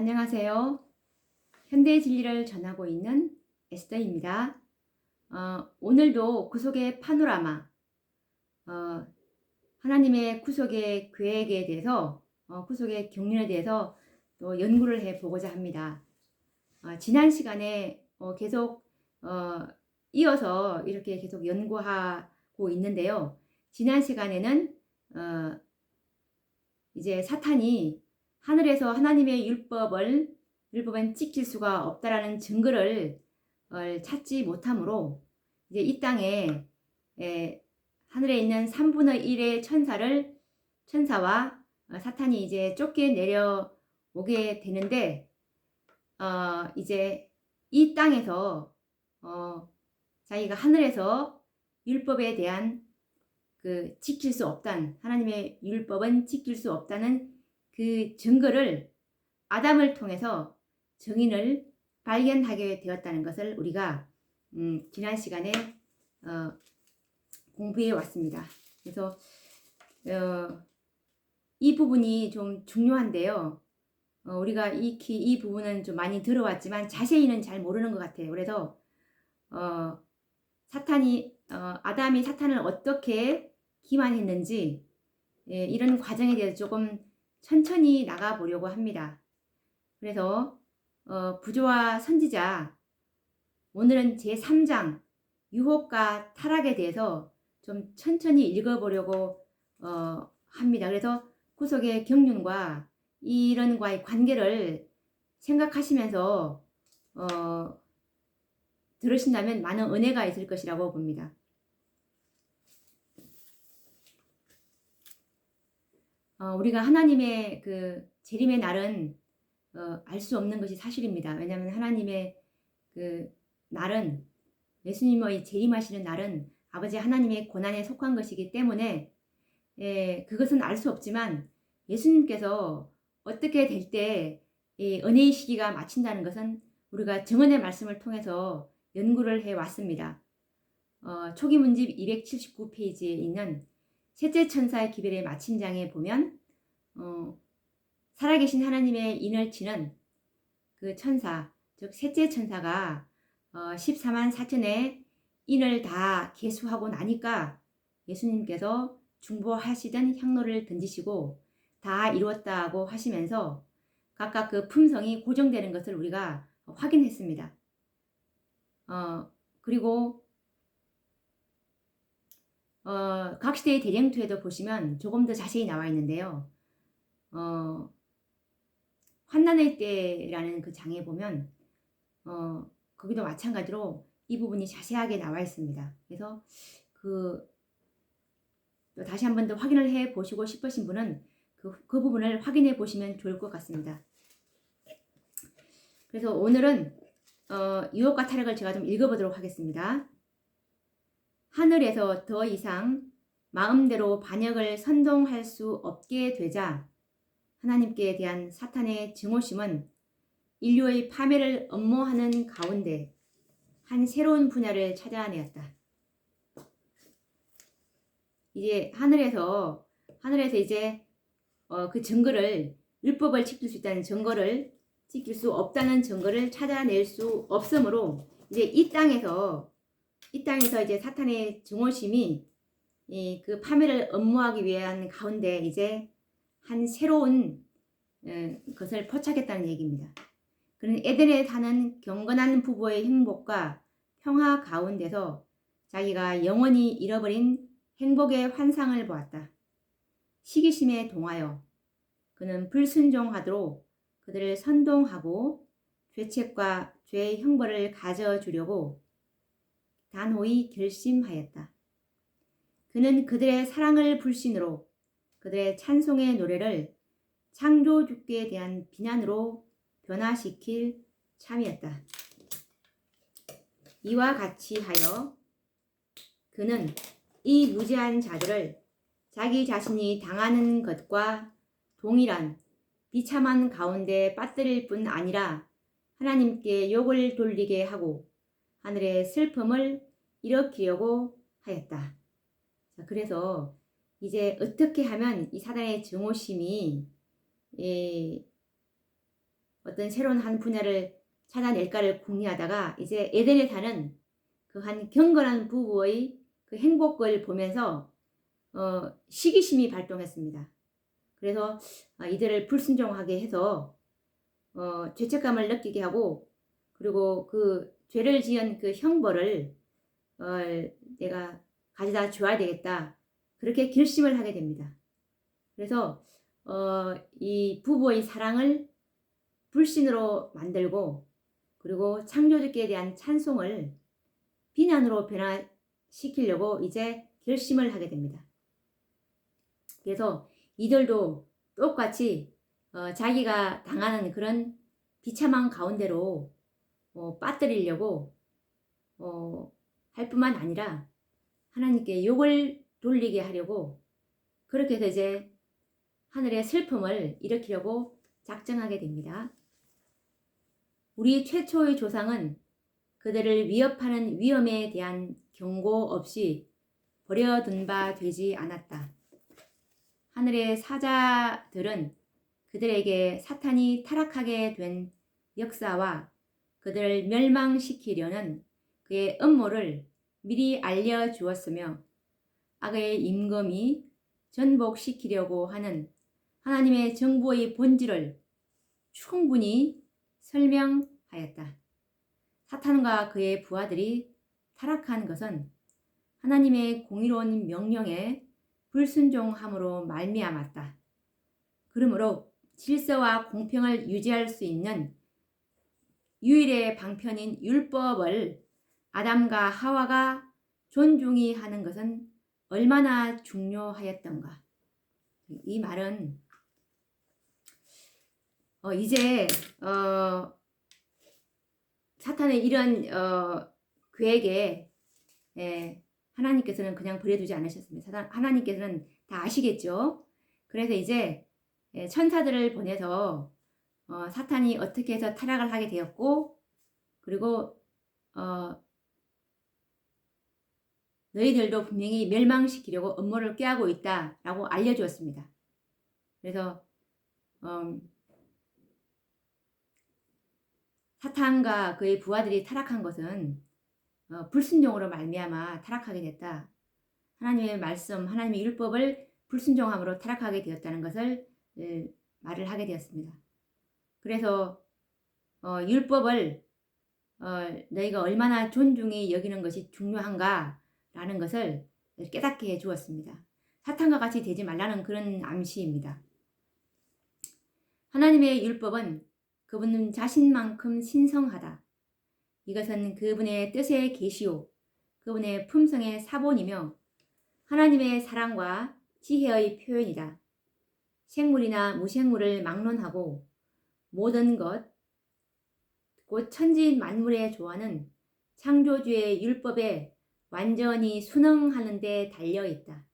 안녕하세요. 현대의 진리를 전하고 있는 에스더입니다. 오늘도 구속의 파노라마, 어, 하나님의 구속의 계획에 대해서, 구속의 경륜에 대해서 또 연구를 해보고자 합니다. 지난 시간에 계속 이어서 이렇게 계속 연구하고 있는데요. 지난 시간에는 이제 사탄이 하늘에서 하나님의 율법은 지킬 수가 없다라는 증거를 찾지 못하므로 이제 이 땅에 하늘에 있는 3분의 1의 천사와 사탄이 이제 쫓겨 내려오게 되는데 이제 이 땅에서 자기가 하늘에서 율법에 대한 지킬 수 없다는, 하나님의 율법은 지킬 수 없다는 그 증거를 아담을 통해서 증인을 발견하게 되었다는 것을 우리가 지난 시간에 공부해 왔습니다. 그래서 이 부분이 좀 중요한데요. 우리가 이 부분은 좀 많이 들어왔지만 자세히는 잘 모르는 것 같아요. 그래서 아담이 사탄을 어떻게 기만했는지 이런 과정에 대해서 조금 천천히 나가 보려고 합니다. 그래서 부조와 선지자, 오늘은 제3장 유혹과 타락에 대해서 좀 천천히 읽어보려고 합니다. 그래서 구속의 경륜과 이런과의 관계를 생각하시면서 들으신다면 많은 은혜가 있을 것이라고 봅니다. 우리가 하나님의 그 재림의 날은 알 수 없는 것이 사실입니다. 왜냐하면 하나님의 그 날은, 예수님의 재림하시는 날은 아버지 하나님의 고난에 속한 것이기 때문에 그것은 알 수 없지만 예수님께서 어떻게 될 때 은혜의 시기가 마친다는 것은 우리가 증언의 말씀을 통해서 연구를 해왔습니다. 초기 문집 279페이지에 있는 셋째 천사의 기별의 마침장에 보면 살아계신 하나님의 인을 치는 그 천사, 즉 셋째 천사가 14만 4천의 인을 다 계수하고 나니까 예수님께서 중보하시던 향로를 던지시고 다 이루었다고 하시면서 각각 그 품성이 고정되는 것을 우리가 확인했습니다. 그리고 각 시대의 대쟁투에도 보시면 조금 더 자세히 나와 있는데요. 환난의 때라는 그 장에 보면 거기도 마찬가지로 이 부분이 자세하게 나와 있습니다. 그래서 또 다시 한 번 더 확인을 해 보시고 싶으신 분은 그 부분을 확인해 보시면 좋을 것 같습니다. 그래서 오늘은 유혹과 타락을 제가 좀 읽어보도록 하겠습니다. 하늘에서 더 이상 마음대로 반역을 선동할 수 없게 되자 하나님께 대한 사탄의 증오심은 인류의 파멸을 엄모하는 가운데 한 새로운 분야를 찾아내었다. 이제 하늘에서 이제 그 증거를, 율법을 지킬 수 있다는 증거를, 지킬 수 없다는 증거를 찾아낼 수 없으므로 이제 이 땅에서 이제 사탄의 증오심이 그 파멸을 엄모하기 위한 가운데 이제 한 새로운 것을 포착했다는 얘기입니다. 그는 에덴에 사는 경건한 부부의 행복과 평화 가운데서 자기가 영원히 잃어버린 행복의 환상을 보았다. 시기심에 동하여 그는 불순종하도록 그들을 선동하고 죄책과 죄의 형벌을 가져주려고 단호히 결심하였다. 그는 그들의 사랑을 불신으로, 그들의 찬송의 노래를 창조주께 대한 비난으로 변화시킬 참이었다. 이와 같이 하여 그는 이 무지한 자들을 자기 자신이 당하는 것과 동일한 비참한 가운데 빠뜨릴 뿐 아니라 하나님께 욕을 돌리게 하고 하늘의 슬픔을 일으키려고 하였다. 자, 그래서 이제 어떻게 하면 이 사단의 증오심이 어떤 새로운 한 분야를 찾아낼까를 궁리하다가 이제 에덴에 사는 그 한 경건한 부부의 그 행복을 보면서 시기심이 발동했습니다. 그래서 이들을 불순종하게 해서 죄책감을 느끼게 하고, 그리고 그 죄를 지은 그 형벌을 내가 가져다 줘야 되겠다, 그렇게 결심을 하게 됩니다. 그래서 이 부부의 사랑을 불신으로 만들고, 그리고 창조주께 대한 찬송을 비난으로 변화시키려고 이제 결심을 하게 됩니다. 그래서 이들도 똑같이 자기가 당하는 그런 비참한 가운데로 빠뜨리려고 할 뿐만 아니라 하나님께 욕을 돌리게 하려고, 그렇게 해서 이제 하늘의 슬픔을 일으키려고 작정하게 됩니다. 우리 최초의 조상은 그들을 위협하는 위험에 대한 경고 없이 버려둔 바 되지 않았다. 하늘의 사자들은 그들에게 사탄이 타락하게 된 역사와 그들을 멸망시키려는 그의 음모를 미리 알려주었으며, 악의 임금이 전복시키려고 하는 하나님의 정부의 본질을 충분히 설명하였다. 사탄과 그의 부하들이 타락한 것은 하나님의 공의로운 명령에 불순종함으로 말미암았다. 그러므로 질서와 공평을 유지할 수 있는 유일의 방편인 율법을 아담과 하와가 존중히 하는 것은 얼마나 중요하였던가. 이 말은 이제 사탄의 이런 계획에 하나님께서는 그냥 버려두지 않으셨습니다. 하나님께서는 다 아시겠죠. 그래서 이제 천사들을 보내서 사탄이 어떻게 해서 타락을 하게 되었고, 그리고 너희들도 분명히 멸망시키려고 음모를 꾀하고 있다라고 알려주었습니다. 그래서 사탄과 그의 부하들이 타락한 것은 불순종으로 말미암아 타락하게 됐다. 하나님의 말씀, 하나님의 율법을 불순종함으로 타락하게 되었다는 것을 말을 하게 되었습니다. 그래서 율법을 너희가 얼마나 존중히 여기는 것이 중요한가라는 것을 깨닫게 해주었습니다. 사탄과 같이 되지 말라는 그런 암시입니다. 하나님의 율법은 그분 자신만큼 신성하다. 이것은 그분의 뜻의 계시요, 그분의 품성의 사본이며 하나님의 사랑과 지혜의 표현이다. 생물이나 무생물을 막론하고 모든 것, 곧 천지 만물의 조화는 창조주의 율법에 완전히 순응하는 데 달려있다.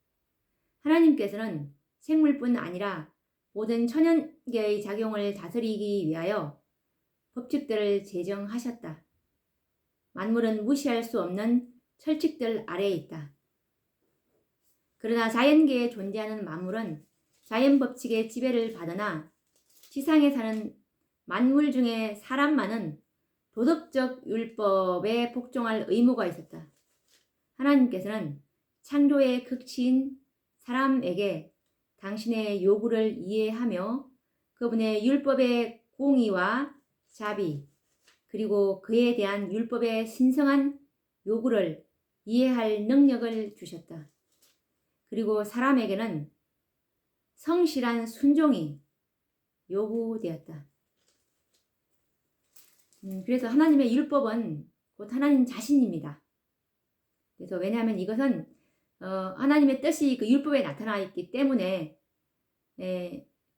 하나님께서는 생물뿐 아니라 모든 천연계의 작용을 다스리기 위하여 법칙들을 제정하셨다. 만물은 무시할 수 없는 철칙들 아래에 있다. 그러나 자연계에 존재하는 만물은 자연 법칙의 지배를 받으나 지상에 사는 만물 중에 사람만은 도덕적 율법에 복종할 의무가 있었다. 하나님께서는 창조의 극치인 사람에게 당신의 요구를 이해하며 그분의 율법의 공의와 자비, 그리고 그에 대한 율법의 신성한 요구를 이해할 능력을 주셨다. 그리고 사람에게는 성실한 순종이 요구되었다. 그래서 하나님의 율법은 곧 하나님 자신입니다. 그래서 왜냐하면 이것은 하나님의 뜻이 그 율법에 나타나 있기 때문에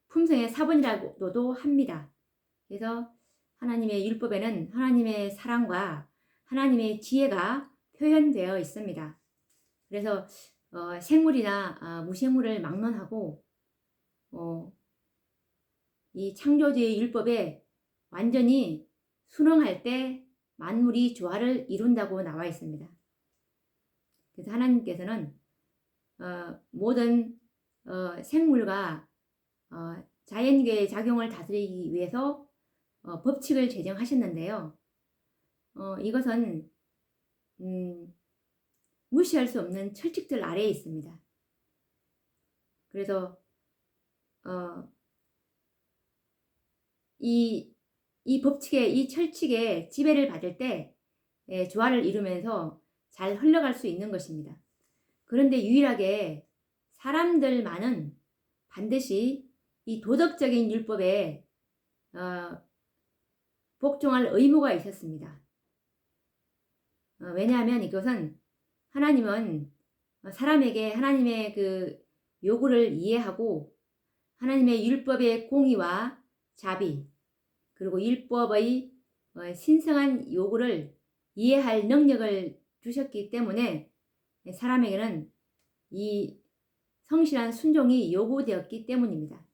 품성의 사본이라고도 합니다. 그래서 하나님의 율법에는 하나님의 사랑과 하나님의 지혜가 표현되어 있습니다. 그래서 생물이나 무생물을 막론하고 이 창조주의 율법에 완전히 순응할 때 만물이 조화를 이룬다고 나와 있습니다. 그래서 하나님께서는 모든 생물과 자연계의 작용을 다스리기 위해서 법칙을 제정하셨는데요. 이것은 무시할 수 없는 철칙들 아래에 있습니다. 그래서 이 법칙에, 이 철칙에 지배를 받을 때 조화를 이루면서 잘 흘러갈 수 있는 것입니다. 그런데 유일하게 사람들만은 반드시 이 도덕적인 율법에 복종할 의무가 있었습니다. 왜냐하면 이것은 하나님은 사람에게 하나님의 그 요구를 이해하고 하나님의 율법의 공의와 자비, 그리고 율법의 신성한 요구를 이해할 능력을 주셨기 때문에 사람에게는 이 성실한 순종이 요구되었기 때문입니다.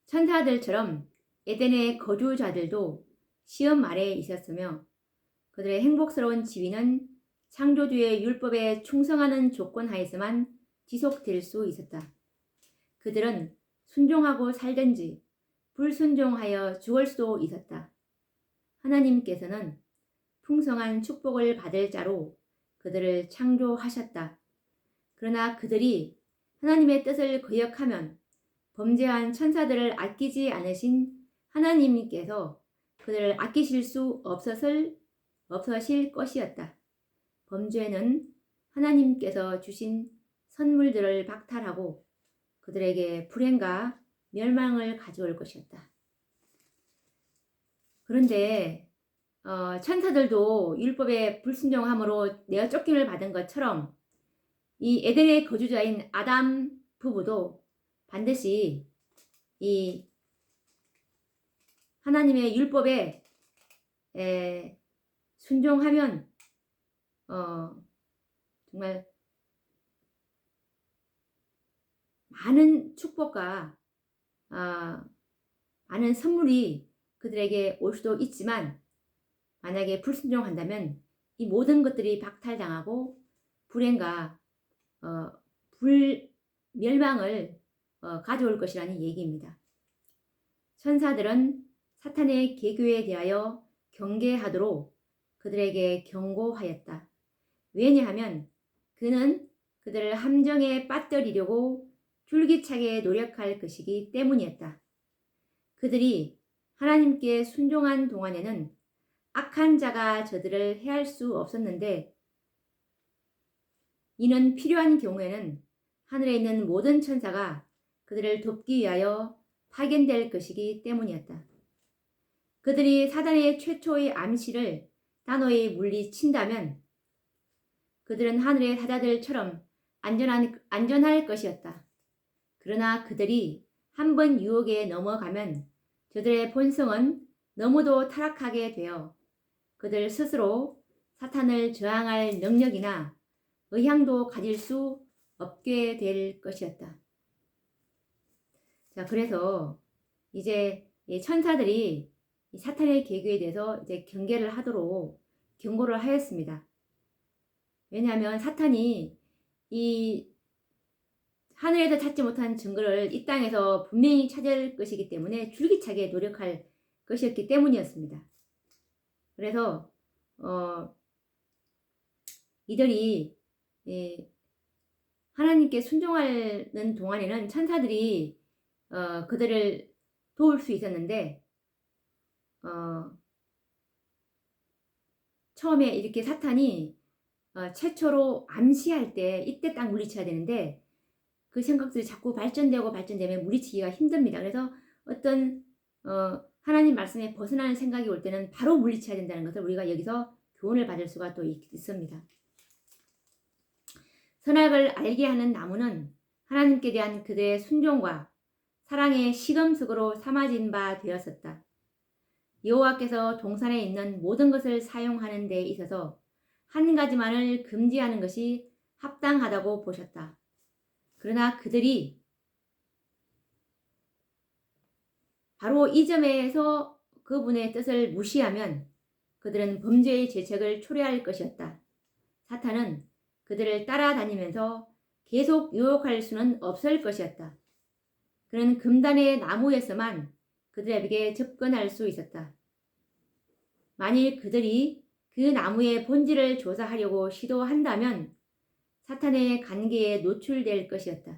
천사들처럼 에덴의 거주자들도 시험 아래에 있었으며 그들의 행복스러운 지위는 창조주의 율법에 충성하는 조건 하에서만 지속될 수 있었다. 그들은 순종하고 살든지 불순종하여 죽을 수도 있었다. 하나님께서는 풍성한 축복을 받을 자로 그들을 창조하셨다. 그러나 그들이 하나님의 뜻을 거역하면 범죄한 천사들을 아끼지 않으신 하나님께서 그들을 아끼실 수 없으실 것이었다. 범죄는 하나님께서 주신 선물들을 박탈하고 그들에게 불행과 멸망을 가져올 것이었다. 그런데 천사들도 율법에 불순종함으로 내어 쫓김을 받은 것처럼 이 에덴의 거주자인 아담 부부도 반드시 이 하나님의 율법에 순종하면 정말 많은 축복과 많은 선물이 그들에게 올 수도 있지만 만약에 불순종한다면 이 모든 것들이 박탈당하고 불행과 멸망을 가져올 것이라는 얘기입니다. 천사들은 사탄의 계교에 대하여 경계하도록 그들에게 경고하였다. 왜냐하면 그는 그들을 함정에 빠뜨리려고 줄기차게 노력할 것이기 때문이었다. 그들이 하나님께 순종한 동안에는 악한 자가 저들을 해할 수 없었는데 이는 필요한 경우에는 하늘에 있는 모든 천사가 그들을 돕기 위하여 파견될 것이기 때문이었다. 그들이 사단의 최초의 암시를 단호히 물리친다면 그들은 하늘의 사자들처럼 안전할 것이었다. 그러나 그들이 한번 유혹에 넘어가면 저들의 본성은 너무도 타락하게 되어 그들 스스로 사탄을 저항할 능력이나 의향도 가질 수 없게 될 것이었다. 자, 그래서 이제 천사들이 사탄의 계교에 대해서 이제 경계를 하도록 경고를 하였습니다. 왜냐하면 사탄이 이 하늘에서 찾지 못한 증거를 이 땅에서 분명히 찾을 것이기 때문에 줄기차게 노력할 것이었기 때문이었습니다. 그래서 이들이 하나님께 순종하는 동안에는 천사들이 그들을 도울 수 있었는데 처음에 이렇게 사탄이 최초로 암시할 때 이때 딱 물리쳐야 되는데 그 생각들이 자꾸 발전되면 물리치기가 힘듭니다. 그래서 어떤 하나님 말씀에 벗어나는 생각이 올 때는 바로 물리쳐야 된다는 것을 우리가 여기서 교훈을 받을 수가 또 있습니다. 선악을 알게 하는 나무는 하나님께 대한 그들의 순종과 사랑의 시금석으로 삼아진 바 되었었다. 여호와께서 동산에 있는 모든 것을 사용하는 데 있어서 한 가지만을 금지하는 것이 합당하다고 보셨다. 그러나 그들이 바로 이 점에서 그분의 뜻을 무시하면 그들은 범죄의 죄책을 초래할 것이었다. 사탄은 그들을 따라다니면서 계속 유혹할 수는 없을 것이었다. 그는 금단의 나무에서만 그들에게 접근할 수 있었다. 만일 그들이 그 나무의 본질을 조사하려고 시도한다면 사탄의 관계에 노출될 것이었다.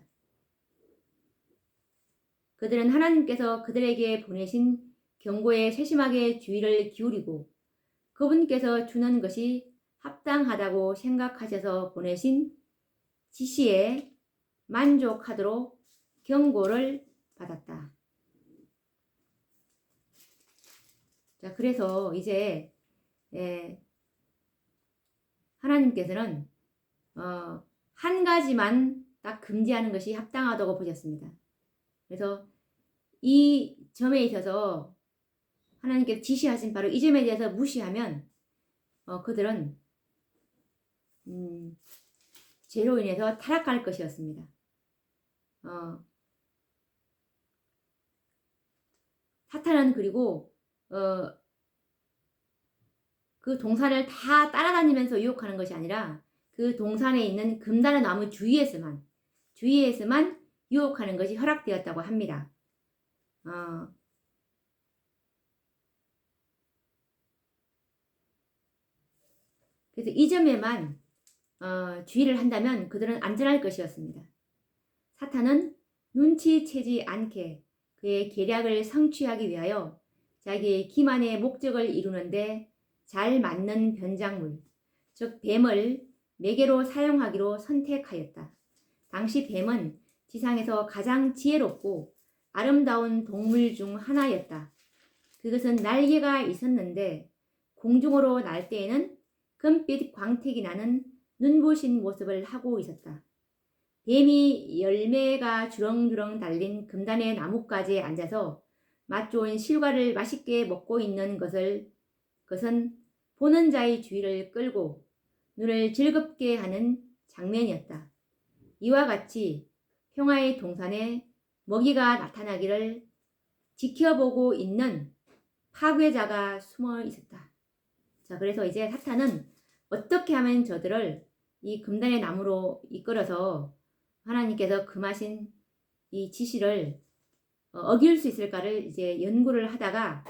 그들은 하나님께서 그들에게 보내신 경고에 세심하게 주의를 기울이고 그분께서 주는 것이 합당하다고 생각하셔서 보내신 지시에 만족하도록 경고를 받았다. 자, 그래서 이제 하나님께서는 한 가지만 딱 금지하는 것이 합당하다고 보셨습니다. 그래서 이 점에 있어서 하나님께서 지시하신 바로 이 점에 대해서 무시하면 그들은 죄로 인해서 타락할 것이었습니다. 사탄은 그리고 그 동산을 다 따라다니면서 유혹하는 것이 아니라 그 동산에 있는 금단의 나무 주위에서만 유혹하는 것이 허락되었다고 합니다. 그래서 이 점에만 주의를 한다면 그들은 안전할 것이었습니다. 사탄은 눈치채지 않게 그의 계략을 성취하기 위하여 자기의 기만의 목적을 이루는데 잘 맞는 변작물, 즉 뱀을 매개로 사용하기로 선택하였다. 당시 뱀은 지상에서 가장 지혜롭고 아름다운 동물 중 하나였다. 그것은 날개가 있었는데 공중으로 날 때에는 금빛 광택이 나는 눈부신 모습을 하고 있었다. 뱀이 열매가 주렁주렁 달린 금단의 나뭇가지에 앉아서 맛 좋은 실과를 맛있게 먹고 있는 그것은 보는 자의 주의를 끌고 눈을 즐겁게 하는 장면이었다. 이와 같이 평화의 동산에 먹이가 나타나기를 지켜보고 있는 파괴자가 숨어 있었다. 자, 그래서 이제 사탄은 어떻게 하면 저들을 이 금단의 나무로 이끌어서 하나님께서 금하신 이 지시를 어길 수 있을까를 이제 연구를 하다가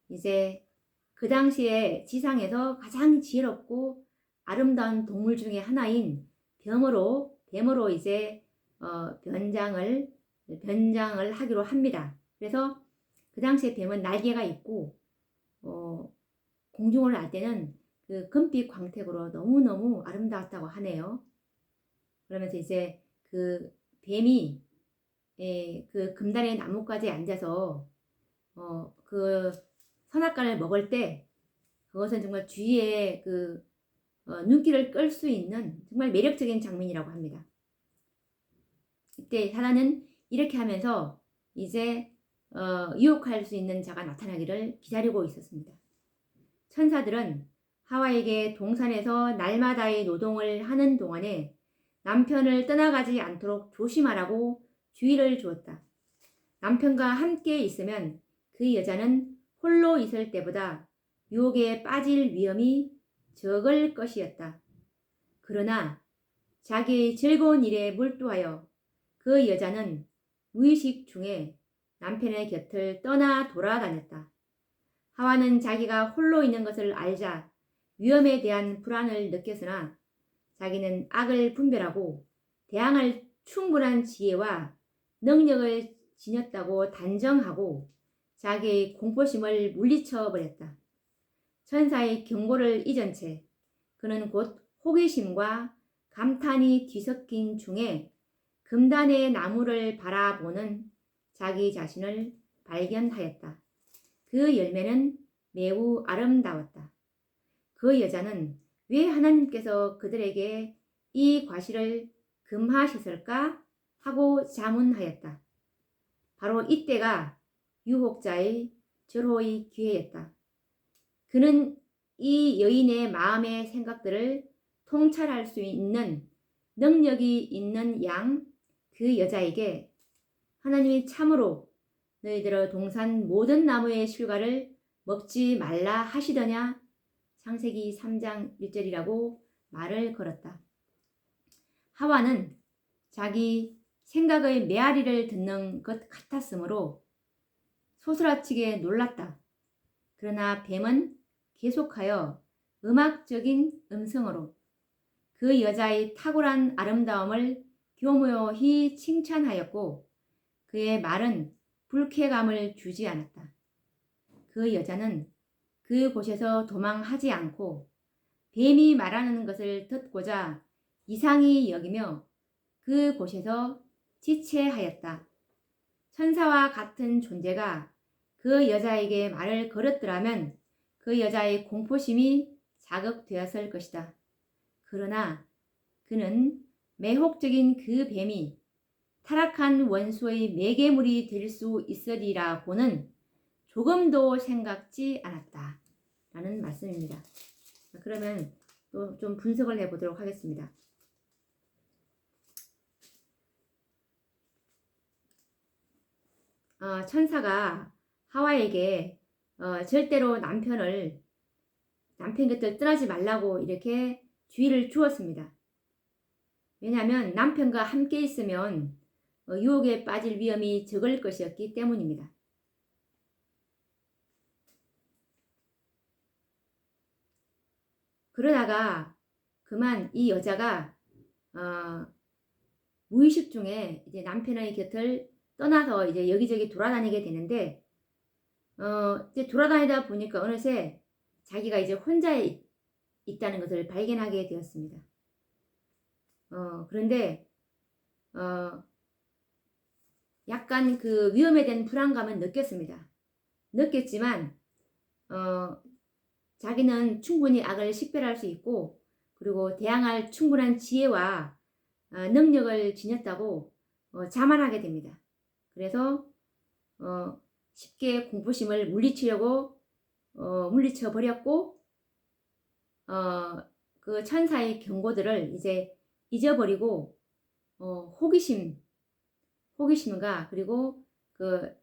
이제 그 당시에 지상에서 가장 지혜롭고 아름다운 동물 중에 하나인 뱀으로 이제 변장을 하기로 합니다. 그래서 그 당시에 뱀은 날개가 있고 공중을 날 때는 그 금빛 광택으로 너무너무 아름다웠다고 하네요. 그러면서 이제 그 뱀이 그 금단의 나뭇가지에 앉아서 그 선악과를 먹을 때 그것은 정말 주위에 그 눈길을 끌 수 있는 정말 매력적인 장면이라고 합니다. 이때 사단은 이렇게 하면서 이제 유혹할 수 있는 자가 나타나기를 기다리고 있었습니다. 천사들은 하와에게 동산에서 날마다의 노동을 하는 동안에 남편을 떠나가지 않도록 조심하라고 주의를 주었다. 남편과 함께 있으면 그 여자는 홀로 있을 때보다 유혹에 빠질 위험이 적을 것이었다. 그러나 자기의 즐거운 일에 몰두하여 그 여자는 무의식 중에 남편의 곁을 떠나 돌아다녔다. 하와는 자기가 홀로 있는 것을 알자 위험에 대한 불안을 느꼈으나 자기는 악을 분별하고 대항할 충분한 지혜와 능력을 지녔다고 단정하고 자기의 공포심을 물리쳐 버렸다. 천사의 경고를 잊은 채 그는 곧 호기심과 감탄이 뒤섞인 중에 금단의 나무를 바라보는 자기 자신을 발견하였다. 그 열매는 매우 아름다웠다. 그 여자는 왜 하나님께서 그들에게 이 과실을 금하셨을까 하고 자문하였다. 바로 이때가 유혹자의 절호의 기회였다. 그는 이 여인의 마음의 생각들을 통찰할 수 있는 능력이 있는 양 그 여자에게 하나님이 참으로 너희들의 동산 모든 나무의 실과를 먹지 말라 하시더냐 창세기 3장 1절이라고 말을 걸었다. 하와는 자기 생각의 메아리를 듣는 것 같았으므로 소스라치게 놀랐다. 그러나 뱀은 계속하여 음악적인 음성으로 그 여자의 탁월한 아름다움을 교묘히 칭찬하였고 그의 말은 불쾌감을 주지 않았다. 그 여자는 그곳에서 도망하지 않고 뱀이 말하는 것을 듣고자 이상히 여기며 그곳에서 지체하였다. 천사와 같은 존재가 그 여자에게 말을 걸었더라면 그 여자의 공포심이 자극되었을 것이다. 그러나 그는 매혹적인 그 뱀이 타락한 원수의 매개물이 될 수 있으리라고는 조금도 생각지 않았다. 라는 말씀입니다. 그러면 또 좀 분석을 해보도록 하겠습니다. 천사가 하와에게 절대로 남편 곁을 떠나지 말라고 이렇게 주의를 주었습니다. 왜냐하면 남편과 함께 있으면 유혹에 빠질 위험이 적을 것이었기 때문입니다. 그러다가 그만 이 여자가 무의식 중에 이제 남편의 곁을 떠나서 이제 여기저기 돌아다니게 되는데 이제 돌아다니다 보니까 어느새 자기가 이제 혼자 있다는 것을 발견하게 되었습니다. 그런데 약간 그 위험에 대한 불안감은 느꼈지만 자기는 충분히 악을 식별할 수 있고 그리고 대항할 충분한 지혜와 능력을 지녔다고 자만하게 됩니다. 그래서 쉽게 공포심을 물리쳐 버렸고 그 천사의 경고들을 이제 잊어버리고 호기심과 그리고 그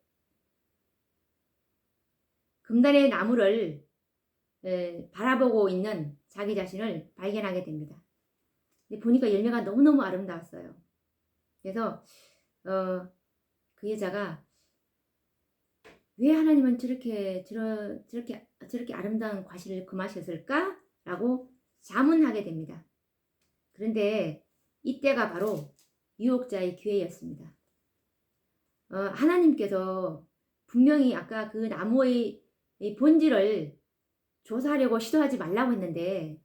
금단의 나무를 바라보고 있는 자기 자신을 발견하게 됩니다. 보니까 열매가 너무너무 아름다웠어요. 그래서 그 여자가 왜 하나님은 저렇게 아름다운 과실을 금하셨을까? 라고 자문하게 됩니다. 그런데 이때가 바로 유혹자의 기회였습니다. 하나님께서 분명히 아까 그 나무의 본질을 조사하려고 시도하지 말라고 했는데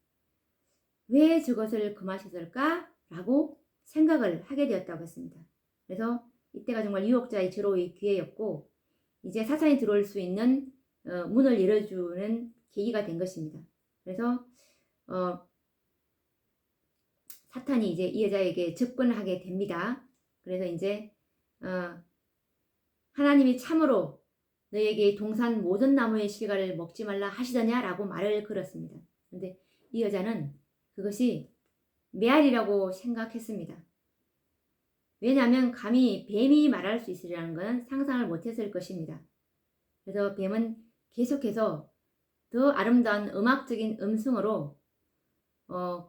왜 저것을 금하셨을까? 라고 생각을 하게 되었다고 했습니다. 그래서 이때가 정말 유혹자의 절호의 기회였고 이제 사탄이 들어올 수 있는 문을 열어주는 계기가 된 것입니다. 그래서 사탄이 이제 이 여자에게 접근하게 됩니다. 그래서 이제 하나님이 참으로 너에게 동산 모든 나무의 실과를 먹지 말라 하시더냐라고 말을 걸었습니다. 그런데 이 여자는 그것이 메아리라고 생각했습니다. 왜냐하면 감히 뱀이 말할 수 있으리라는 것은 상상을 못했을 것입니다. 그래서 뱀은 계속해서 더 아름다운 음악적인 음성으로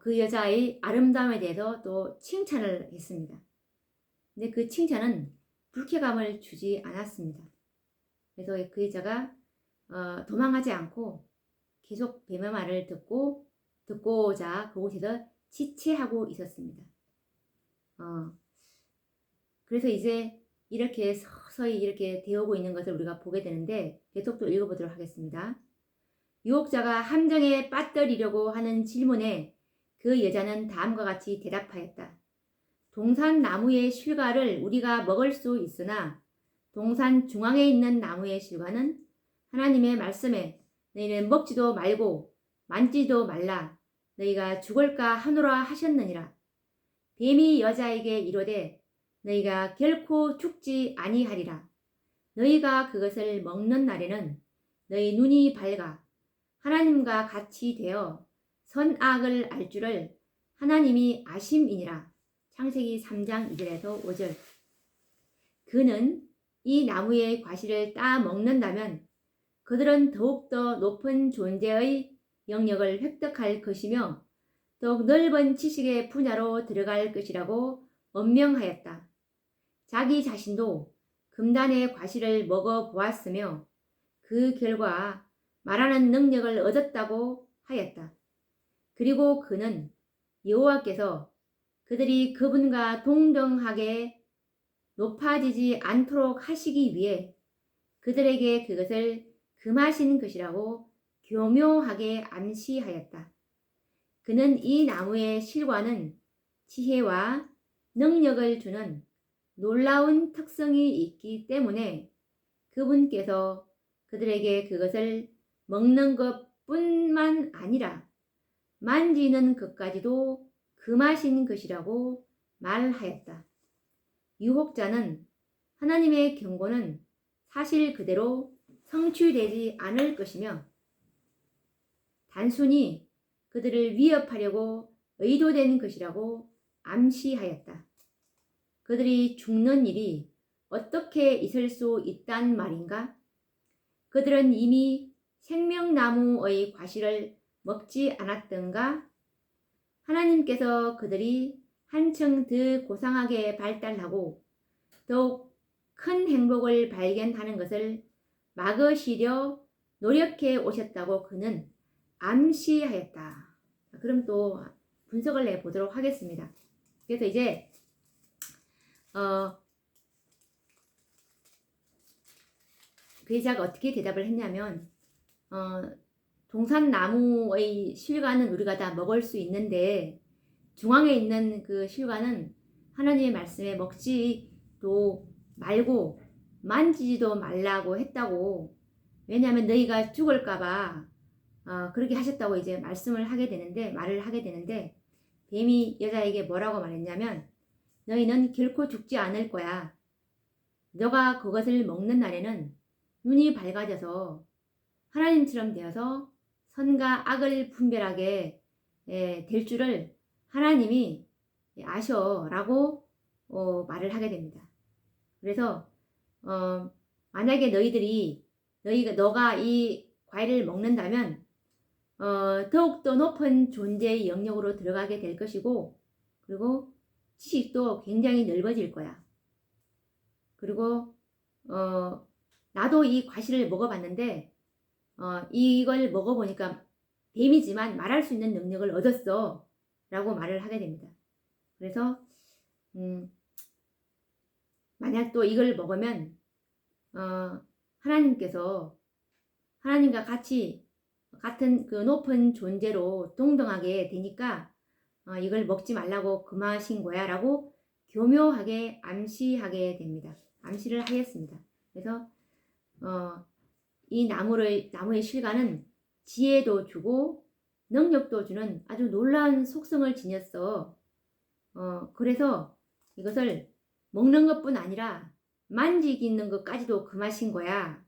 그 여자의 아름다움에 대해서 또 칭찬을 했습니다. 근데 그 칭찬은 불쾌감을 주지 않았습니다. 그래서 그 여자가 도망하지 않고 계속 뱀의 말을 듣고자 그곳에서 지체하고 있었습니다. 그래서 이제 이렇게 서서히 이렇게 되어오고 있는 것을 우리가 보게 되는데 계속 또 읽어보도록 하겠습니다. 유혹자가 함정에 빠뜨리려고 하는 질문에 그 여자는 다음과 같이 대답하였다. 동산 나무의 실과를 우리가 먹을 수 있으나 동산 중앙에 있는 나무의 실과는 하나님의 말씀에 너희는 먹지도 말고 만지도 말라 너희가 죽을까 하노라 하셨느니라. 뱀이 여자에게 이르되 너희가 결코 죽지 아니하리라. 너희가 그것을 먹는 날에는 너희 눈이 밝아 하나님과 같이 되어 선악을 알 줄을 하나님이 아심이니라. 창세기 3장 2절에서 5절. 그는 이 나무의 과실을 따 먹는다면 그들은 더욱더 높은 존재의 영역을 획득할 것이며 더욱 넓은 지식의 분야로 들어갈 것이라고 언명하였다. 자기 자신도 금단의 과실을 먹어 보았으며 그 결과 말하는 능력을 얻었다고 하였다. 그리고 그는 여호와께서 그들이 그분과 동등하게 높아지지 않도록 하시기 위해 그들에게 그것을 금하신 것이라고 교묘하게 암시하였다. 그는 이 나무의 실과는 지혜와 능력을 주는 놀라운 특성이 있기 때문에 그분께서 그들에게 그것을 먹는 것뿐만 아니라 만지는 것까지도 금하신 것이라고 말하였다. 유혹자는 하나님의 경고는 사실 그대로 성취되지 않을 것이며 단순히 그들을 위협하려고 의도된 것이라고 암시하였다. 그들이 죽는 일이 어떻게 있을 수 있단 말인가? 그들은 이미 생명나무의 과실을 먹지 않았던가? 하나님께서 그들이 한층 더 고상하게 발달하고 더욱 큰 행복을 발견하는 것을 막으시려 노력해 오셨다고 그는 암시하였다. 그럼 또 분석을 해보도록 하겠습니다. 그래서 이제 괴자가 어떻게 대답을 했냐면 동산나무의 실과는 우리가 다 먹을 수 있는데 중앙에 있는 그 실과는 하나님의 말씀에 먹지도 말고 만지지도 말라고 했다고. 왜냐하면 너희가 죽을까봐 그렇게 하셨다고 이제 말을 하게 되는데 뱀이 여자에게 뭐라고 말했냐면 너희는 결코 죽지 않을 거야. 너가 그것을 먹는 날에는 눈이 밝아져서 하나님처럼 되어서 선과 악을 분별하게 될 줄을 하나님이 아셔라고 말을 하게 됩니다. 그래서 만약에 너가 이 과일을 먹는다면 더욱더 높은 존재의 영역으로 들어가게 될 것이고 그리고 지식도 굉장히 넓어질 거야. 그리고 나도 이 과실을 먹어봤는데 이걸 먹어보니까 뱀이지만 말할 수 있는 능력을 얻었어 라고 말을 하게 됩니다. 그래서 만약 또 이걸 먹으면 하나님께서 하나님과 같은 그 높은 존재로 동등하게 되니까 이걸 먹지 말라고 금하신 거야 라고 교묘하게 암시하게 됩니다. 암시를 하였습니다. 그래서 이 나무의 실과는 지혜도 주고 능력도 주는 아주 놀라운 속성을 지녔어. 그래서 이것을 먹는 것뿐 아니라 만지는 것까지도 금하신 거야.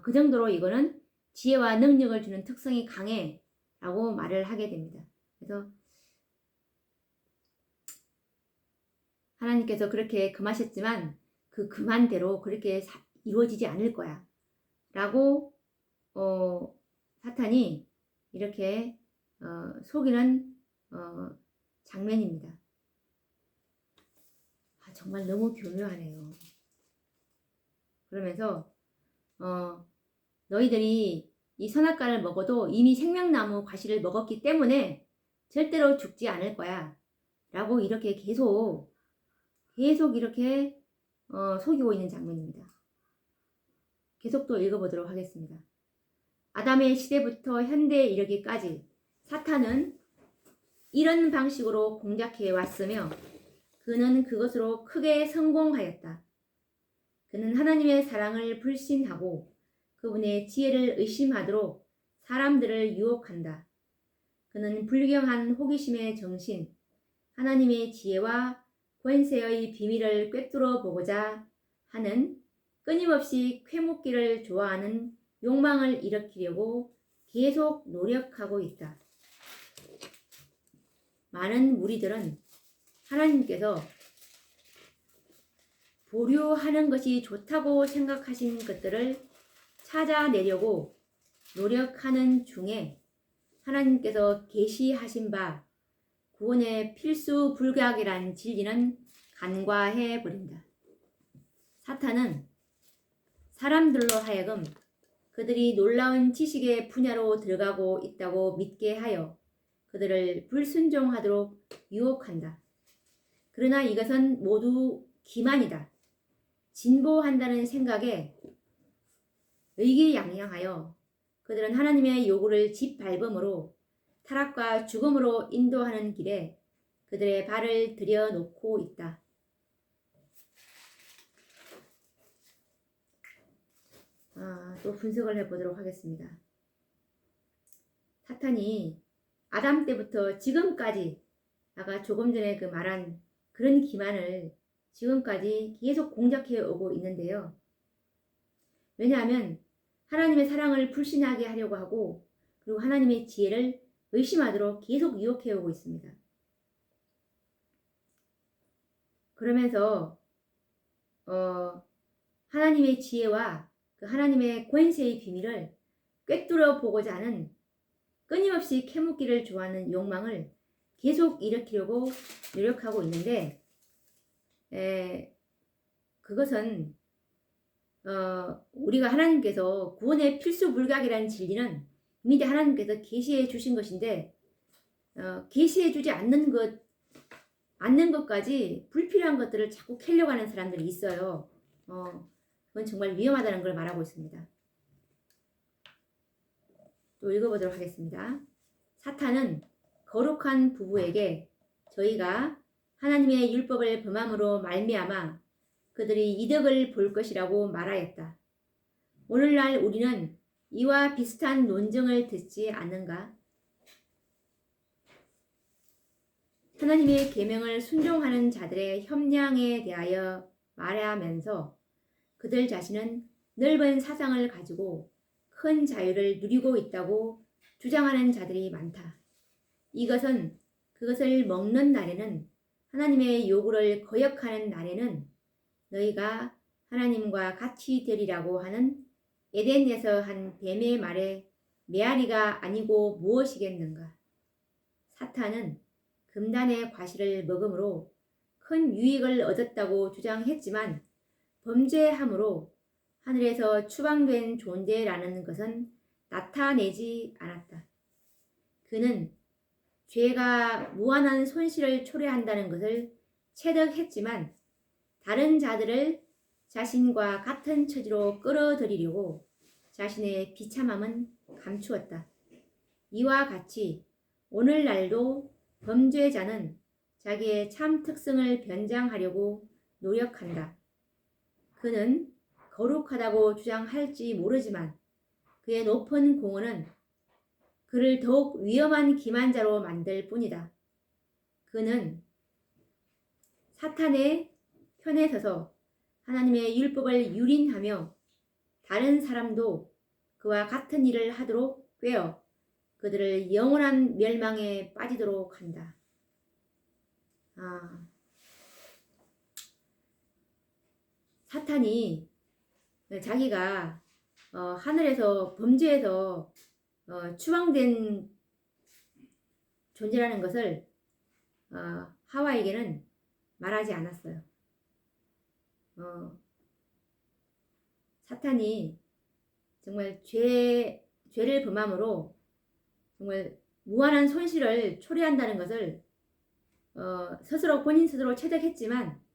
그 정도로 이거는 지혜와 능력을 주는 특성이 강해 라고 말을 하게 됩니다. 그래서 하나님께서 그렇게 금하셨지만 그 금한 대로 그렇게 이루어지지 않을 거야 라고 사탄이 이렇게 속이는 장면입니다. 정말 너무 교묘하네요. 그러면서 너희들이 이 선악과를 먹어도 이미 생명나무 과실을 먹었기 때문에 절대로 죽지 않을 거야 라고 이렇게 계속 이렇게 속이고 있는 장면입니다. 계속 또 읽어보도록 하겠습니다. 아담의 시대부터 현대에 이르기까지 사탄은 이런 방식으로 공작해 왔으며 그는 그것으로 크게 성공하였다. 그는 하나님의 사랑을 불신하고 그분의 지혜를 의심하도록 사람들을 유혹한다. 그는 불경한 호기심의 정신, 하나님의 지혜와 권세의 비밀을 꿰뚫어 보고자 하는 끊임없이 쾌목기를 좋아하는 욕망을 일으키려고 계속 노력하고 있다. 많은 무리들은 하나님께서 보류하는 것이 좋다고 생각하신 것들을 찾아내려고 노력하는 중에 하나님께서 계시하신 바 구원의 필수 불가결한 진리는 간과해 버린다. 사탄은 사람들로 하여금 그들이 놀라운 지식의 분야로 들어가고 있다고 믿게 하여 그들을 불순종하도록 유혹한다. 그러나 이것은 모두 기만이다. 진보한다는 생각에 의기양양하여 그들은 하나님의 요구를 짓밟음으로 타락과 죽음으로 인도하는 길에 그들의 발을 들여놓고 있다. 또 분석을 해보도록 하겠습니다. 사탄이 아담 때부터 지금까지 아까 조금 전에 그 말한 그런 기만을 지금까지 계속 공작해 오고 있는데요. 왜냐하면 하나님의 사랑을 불신하게 하려고 하고 그리고 하나님의 지혜를 의심하도록 계속 유혹해 오고 있습니다. 그러면서 하나님의 지혜와 그 하나님의 권세의 비밀을 꿰뚫어 보고자 하는 끊임없이 캐묻기를 좋아하는 욕망을 계속 일으키려고 노력하고 있는데 그것은 우리가 하나님께서 구원의 필수 물각이라는 진리는 이미 하나님께서 계시해 주신 것인데 계시해 주지 않는 것까지 불필요한 것들을 자꾸 캐려고 하는 사람들이 있어요. 그건 정말 위험하다는 걸 말하고 있습니다. 또 읽어보도록 하겠습니다. 사탄은 거룩한 부부에게 저희가 하나님의 율법을 범함으로 말미암아 그들이 이득을 볼 것이라고 말하였다. 오늘날 우리는 이와 비슷한 논증을 듣지 않는가? 하나님의 계명을 순종하는 자들의 협량에 대하여 말하면서 그들 자신은 넓은 사상을 가지고 큰 자유를 누리고 있다고 주장하는 자들이 많다. 이것은 그것을 먹는 날에는 하나님의 요구를 거역하는 날에는 너희가 하나님과 같이 되리라고 하는 에덴에서 한 뱀의 말에 메아리가 아니고 무엇이겠는가? 사탄은 금단의 과실을 먹음으로 큰 유익을 얻었다고 주장했지만 범죄함으로 하늘에서 추방된 존재라는 것은 나타내지 않았다. 그는 죄가 무한한 손실을 초래한다는 것을 체득했지만 다른 자들을 자신과 같은 처지로 끌어들이려고 자신의 비참함은 감추었다. 이와 같이 오늘날도 범죄자는 자기의 참 특성을 변장하려고 노력한다. 그는 거룩하다고 주장할지 모르지만 그의 높은 공헌은 그를 더욱 위험한 기만자로 만들 뿐이다. 그는 사탄의 편에 서서 하나님의 율법을 유린하며 다른 사람도 그와 같은 일을 하도록 꾀어 그들을 영원한 멸망에 빠지도록 한다. 사탄이 자기가 하늘에서 범죄에서 추방된 존재라는 것을 하와에게는 말하지 않았어요. 사탄이 정말 죄를 범함으로 정말 무한한 손실을 초래한다는 것을 본인 스스로 체득했지만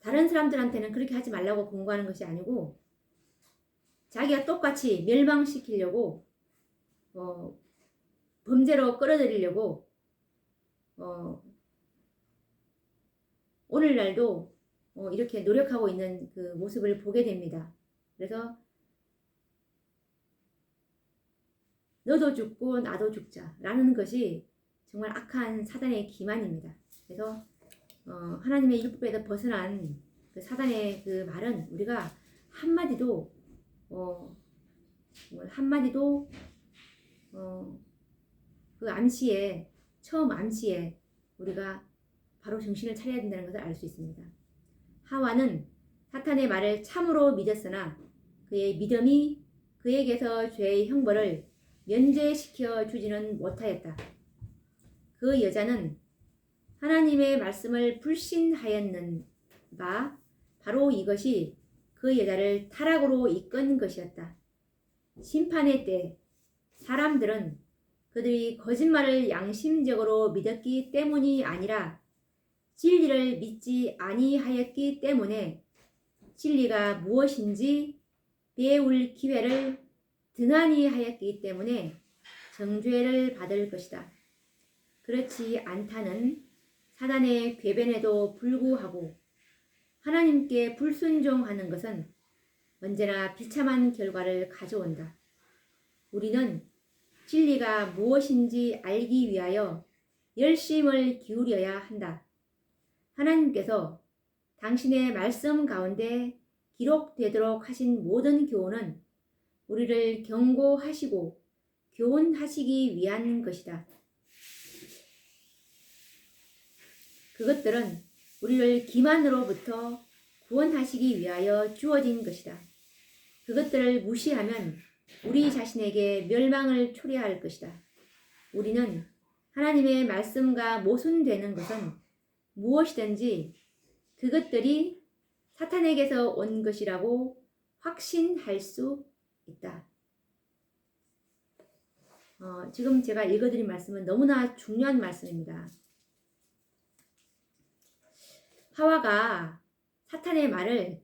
다른 사람들한테는 그렇게 하지 말라고 공고하는 것이 아니고 자기가 똑같이 멸망시키려고 범죄로 끌어들이려고 오늘날도 이렇게 노력하고 있는 그 모습을 보게 됩니다. 그래서 너도 죽고 나도 죽자라는 것이 정말 악한 사단의 기만입니다. 그래서 하나님의 율법에서 벗어난 그 사단의 그 말은 우리가 한마디도 그 처음 암시에 우리가 바로 정신을 차려야 된다는 것을 알 수 있습니다. 하와는 사탄의 말을 참으로 믿었으나 그의 믿음이 그에게서 죄의 형벌을 면제시켜 주지는 못하였다. 그 여자는 하나님의 말씀을 불신하였는 바 바로 이것이 그 여자를 타락으로 이끈 것이었다. 심판의 때 사람들은 그들이 거짓말을 양심적으로 믿었기 때문이 아니라 진리를 믿지 아니하였기 때문에 진리가 무엇인지 배울 기회를 등한히 하였기 때문에 정죄를 받을 것이다. 그렇지 않다는 사단의 궤변에도 불구하고 하나님께 불순종하는 것은 언제나 비참한 결과를 가져온다. 우리는 진리가 무엇인지 알기 위하여 열심을 기울여야 한다. 하나님께서 당신의 말씀 가운데 기록되도록 하신 모든 교훈은 우리를 경고하시고 교훈하시기 위한 것이다. 그것들은 우리를 기만으로부터 구원하시기 위하여 주어진 것이다. 그것들을 무시하면 우리 자신에게 멸망을 초래할 것이다. 우리는 하나님의 말씀과 모순되는 것은 무엇이든지 그것들이 사탄에게서 온 것이라고 확신할 수 있다. 지금 제가 읽어드린 말씀은 너무나 중요한 말씀입니다. 하와가 사탄의 말을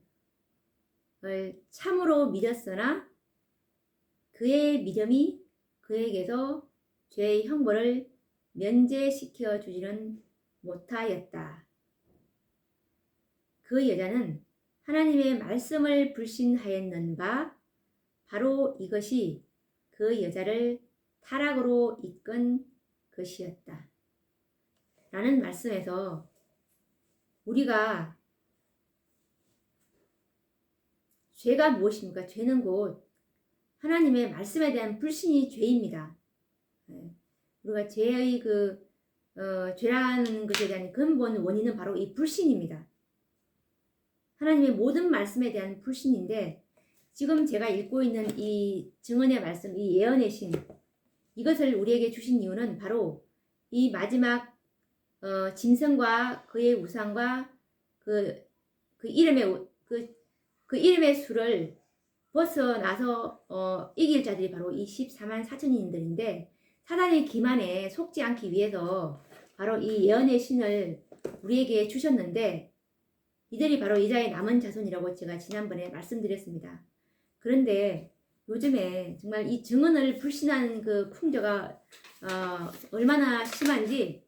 참으로 믿었으나 그의 믿음이 그에게서 죄의 형벌을 면제시켜 주지는 못하였다. 그 여자는 하나님의 말씀을 불신하였는 바 바로 이것이 그 여자를 타락으로 이끈 것이었다. 라는 말씀에서 우리가 죄가 무엇입니까? 죄는 곧 하나님의 말씀에 대한 불신이 죄입니다. 우리가 죄의 죄라는 것에 대한 근본 원인은 바로 이 불신입니다. 하나님의 모든 말씀에 대한 불신인데 지금 제가 읽고 있는 이 증언의 말씀, 이 예언의 신, 이것을 우리에게 주신 이유는 바로 이 마지막 짐승과 그의 우상과 그 이름의 수를 벗어나서 이길 자들이 바로 이 14만 4천인들인데 사단의 기만에 속지 않기 위해서 바로 이 예언의 신을 우리에게 주셨는데 이들이 바로 이자의 남은 자손이라고 제가 지난번에 말씀드렸습니다. 그런데 요즘에 정말 이 증언을 불신하는 그 풍조가 얼마나 심한지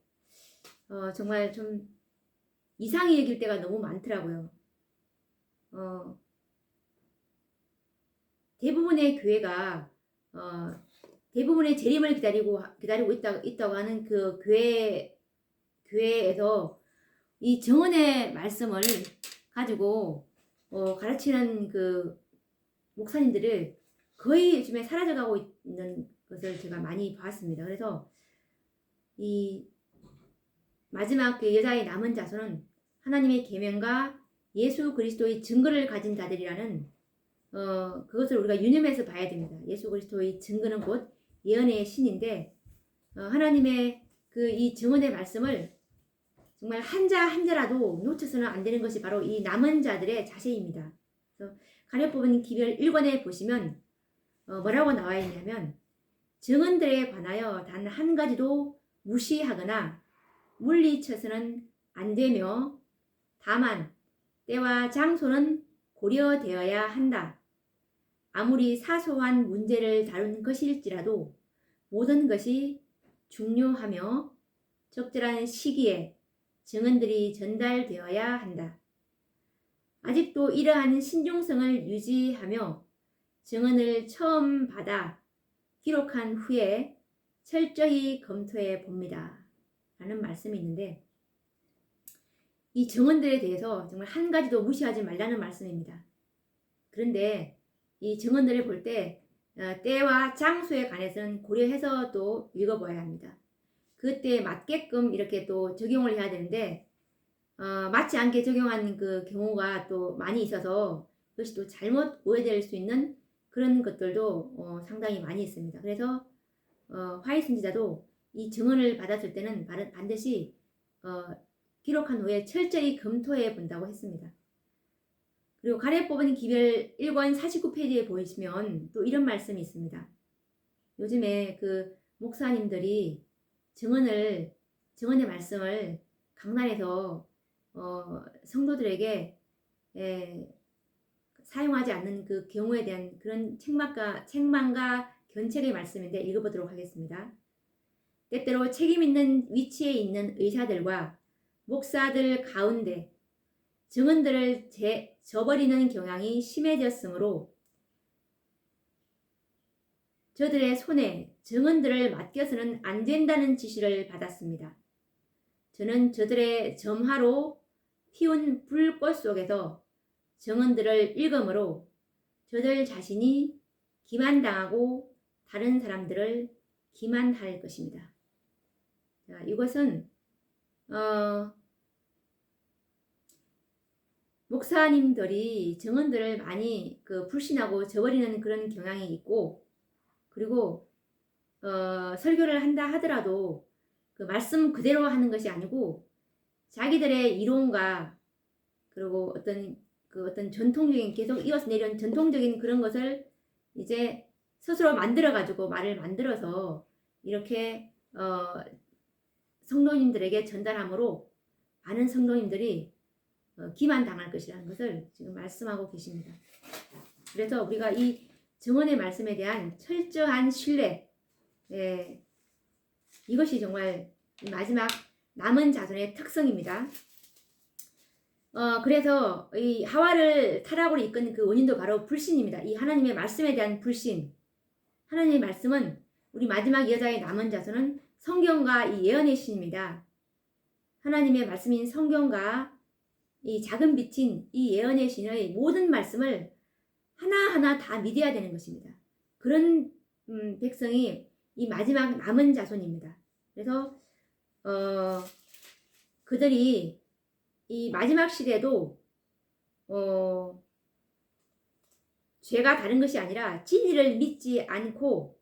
정말 좀 이상히 여길 때가 너무 많더라고요. 대부분의 교회가 대부분의 재림을 기다리고 있다고 하는 그 교회에서 이 증언의 말씀을 가지고 가르치는 그 목사님들을 거의 요즘에 사라져가고 있는 것을 제가 많이 봤습니다. 그래서 이 마지막 그 여자의 남은 자손은 하나님의 계명과 예수 그리스도의 증거를 가진 자들이라는 그것을 우리가 유념해서 봐야 됩니다. 예수 그리스도의 증거는 곧 예언의 신인데 하나님의 그 이 증언의 말씀을 정말 한자 한자라도 놓쳐서는 안 되는 것이 바로 이 남은 자들의 자세입니다. 그래서 가려뽑은 기별 1권에 보시면 뭐라고 나와 있냐면 증언들에 관하여 단 한 가지도 무시하거나 물리쳐서는 안 되며 다만 때와 장소는 고려되어야 한다. 아무리 사소한 문제를 다룬 것일지라도 모든 것이 중요하며 적절한 시기에 증언들이 전달되어야 한다. 아직도 이러한 신중성을 유지하며 증언을 처음 받아 기록한 후에 철저히 검토해 봅니다. 라는 말씀이 있는데 이 증언들에 대해서 정말 한 가지도 무시하지 말라는 말씀입니다. 그런데 이 증언들을 볼 때 때와 장소에 관해서는 고려해서 또 읽어봐야 합니다. 그때에 맞게끔 이렇게 또 적용을 해야 되는데 맞지 않게 적용한 그 경우가 또 많이 있어서 그것이 또 잘못 오해될 수 있는 그런 것들도 상당히 많이 있습니다. 그래서 화해 선지자도 이 증언을 받았을 때는 반드시 기록한 후에 철저히 검토해 본다고 했습니다. 그리고 가래뽑은 기별 1권 49페이지에 보시면 또 이런 말씀이 있습니다. 요즘에 그 목사님들이 증언의 말씀을 강단에서 성도들에게 사용하지 않는 그 경우에 대한 그런 책망과 견책의 말씀인데 읽어보도록 하겠습니다. 때때로 책임 있는 위치에 있는 의사들과 목사들 가운데 증언들을 저버리는 경향이 심해졌으므로 저들의 손에 증언들을 맡겨서는 안 된다는 지시를 받았습니다. 저는 저들의 점화로 피운 불꽃 속에서 증언들을 읽음으로 저들 자신이 기만당하고 다른 사람들을 기만할 것입니다. 자, 이것은 목사님들이 증언들을 많이 불신하고 저버리는 그런 경향이 있고, 그리고 설교를 한다 하더라도 그 말씀 그대로 하는 것이 아니고 자기들의 이론과 그리고 어떤 전통적인 계속 이어서 내려온 전통적인 그런 것을 이제 스스로 만들어가지고 말을 만들어서 이렇게 성도님들에게 전달함으로 많은 성도님들이 기만당할 것이라는 것을 지금 말씀하고 계십니다. 그래서 우리가 이 증언의 말씀에 대한 철저한 신뢰, 이것이 정말 마지막 남은 자손의 특성입니다. 그래서 이 하와를 타락으로 이끈 그 원인도 바로 불신입니다. 이 하나님의 말씀에 대한 불신. 하나님의 말씀은 우리 마지막 여자의 남은 자손은 성경과 이 예언의 신입니다. 하나님의 말씀인 성경과 이 작은 빛인 이 예언의 신의 모든 말씀을 하나하나 다 믿어야 되는 것입니다. 그런 백성이 이 마지막 남은 자손입니다. 그래서 그들이 이 마지막 시대도 죄가 다른 것이 아니라 진리를 믿지 않고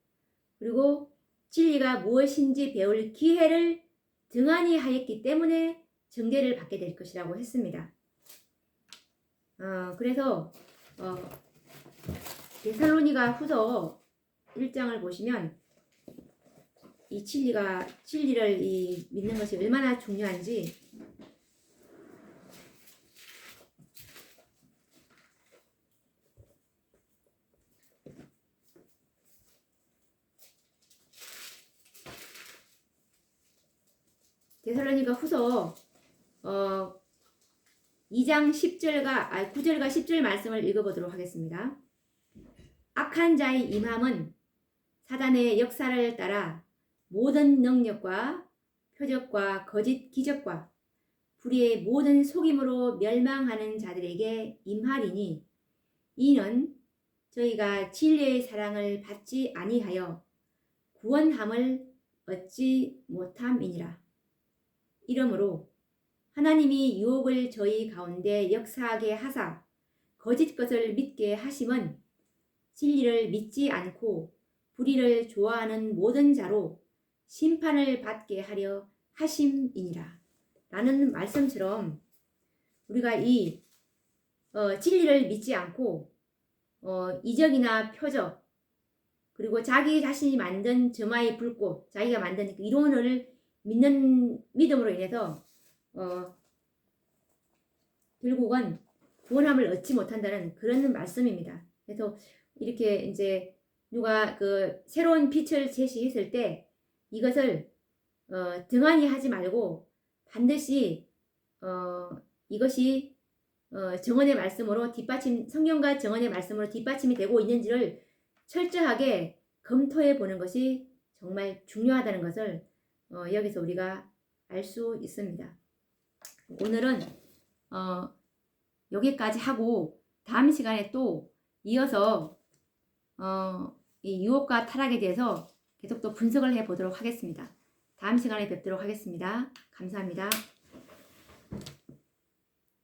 그리고 진리가 무엇인지 배울 기회를 등한히 하였기 때문에 정죄를 받게 될 것이라고 했습니다. 그래서 데살로니가 후서 1장을 보시면 이 진리를 믿는 것이 얼마나 중요한지 데살로니가 후서 2장 9절과 10절 말씀을 읽어보도록 하겠습니다. 악한 자의 임함은 사단의 역사를 따라 모든 능력과 표적과 거짓 기적과 불의의 모든 속임으로 멸망하는 자들에게 임하리니 이는 저희가 진리의 사랑을 받지 아니하여 구원함을 얻지 못함이니라. 이러므로 하나님이 유혹을 저희 가운데 역사하게 하사 거짓 것을 믿게 하심은 진리를 믿지 않고 불의를 좋아하는 모든 자로 심판을 받게 하려 하심이니라. 라는 말씀처럼 우리가 이 진리를 믿지 않고 이적이나 표적 그리고 자기 자신이 만든 점화의 불꽃, 자기가 만든 그 이론을 믿는 믿음으로 인해서 결국은 구원함을 얻지 못한다는 그런 말씀입니다. 그래서 이렇게 이제 누가 그 새로운 빛을 제시했을 때 이것을 등한히 하지 말고 반드시 이것이 정언의 말씀으로 성경과 정언의 말씀으로 뒷받침이 되고 있는지를 철저하게 검토해 보는 것이 정말 중요하다는 것을 여기서 우리가 알 수 있습니다. 오늘은 여기까지 하고 다음 시간에 또 이어서 이 유혹과 타락에 대해서 계속 또 분석을 해 보도록 하겠습니다. 다음 시간에 뵙도록 하겠습니다. 감사합니다.